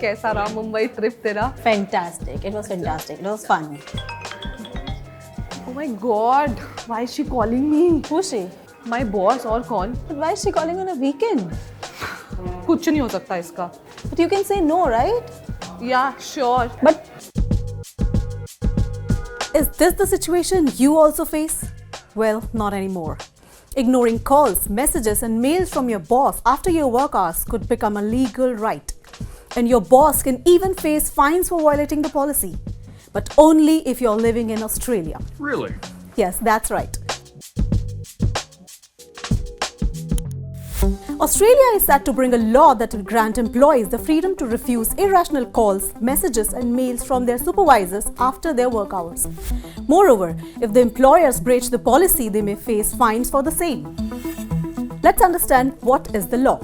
कैसा रहा मुंबई ट्रिप तेरा? Fantastic. It was fantastic. It was fun. Oh my God, why is she calling me? Who's she? My boss और कौन? But why is she calling on a weekend? कुछ नहीं हो सकता इसका. But you can say no, right? Yeah, sure. But is this the situation you also face? Well, not anymore. Ignoring calls, messages and mails from your boss after your work hours could become a legal right. And your boss can even face fines for violating the policy. But only if you're living in Australia. Really? Yes, that's right. Australia is set to bring a law that will grant employees the freedom to refuse irrational calls, messages and mails from their supervisors after their work hours. Moreover, if the employers breach the policy, they may face fines for the same. Let's understand what is the law.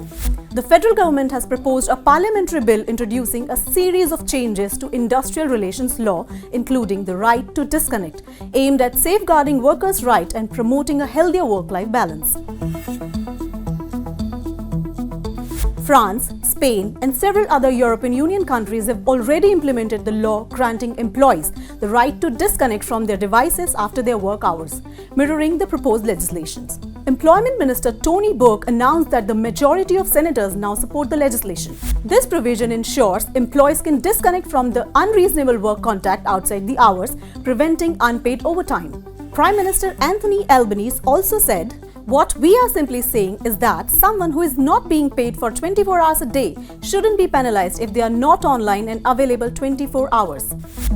The federal government has proposed a parliamentary bill introducing a series of changes to industrial relations law, including the right to disconnect, aimed at safeguarding workers' rights and promoting a healthier work-life balance. France, Spain and several other European Union countries have already implemented the law granting employees the right to disconnect from their devices after their work hours, mirroring the proposed legislations. Employment Minister Tony Burke announced that the majority of senators now support the legislation. This provision ensures employees can disconnect from the unreasonable work contact outside the hours, preventing unpaid overtime. Prime Minister Anthony Albanese also said, "What we are simply saying is that someone who is not being paid for 24 hours a day shouldn't be penalized if they are not online and available 24 hours.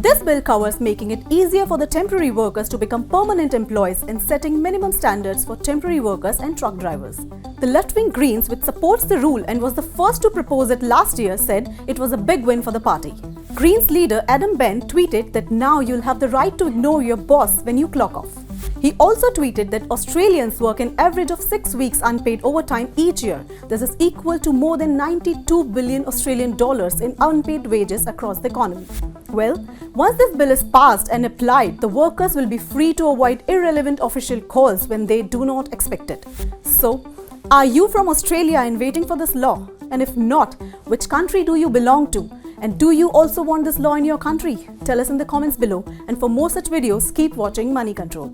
This bill covers making it easier for the temporary workers to become permanent employees and setting minimum standards for temporary workers and truck drivers. The left-wing Greens, which supports the rule and was the first to propose it last year, said it was a big win for the party. Greens leader Adam Ben tweeted that now you'll have the right to ignore your boss when you clock off. He also tweeted that Australians work an average of 6 weeks unpaid overtime each year. This is equal to more than 92 billion Australian dollars in unpaid wages across the economy. Well, once this bill is passed and applied, the workers will be free to avoid irrelevant official calls when they do not expect it. So, are you from Australia and waiting for this law? And if not, which country do you belong to? And do you also want this law in your country? Tell us in the comments below. And for more such videos, keep watching Money Control.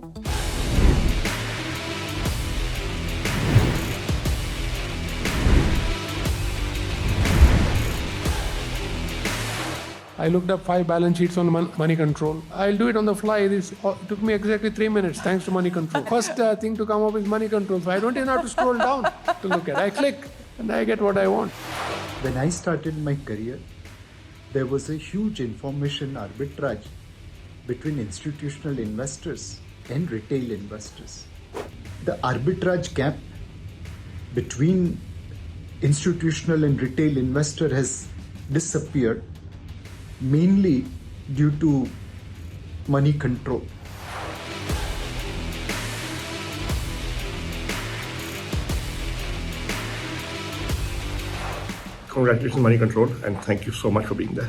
I looked up 5 balance sheets on Moneycontrol. I'll do it on the fly. It took me exactly 3 minutes thanks to Moneycontrol. First thing to come up is Moneycontrol. So I don't even have to scroll down to look at it. I click and I get what I want. When I started my career, there was a huge information arbitrage between institutional investors and retail investors. The arbitrage gap between institutional and retail investor has disappeared, mainly due to Moneycontrol. Congratulations, Moneycontrol, and thank you so much for being there.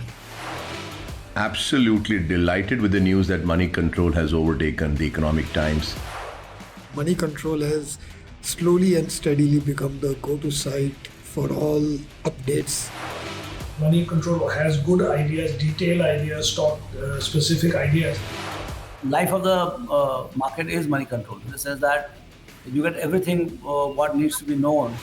Absolutely delighted with the news that Moneycontrol has overtaken the Economic Times. Moneycontrol has slowly and steadily become the go-to site for all updates. Moneycontrol has good ideas, detailed ideas, stock specific ideas. Life of the market is Moneycontrol in the sense that you get everything what needs to be known.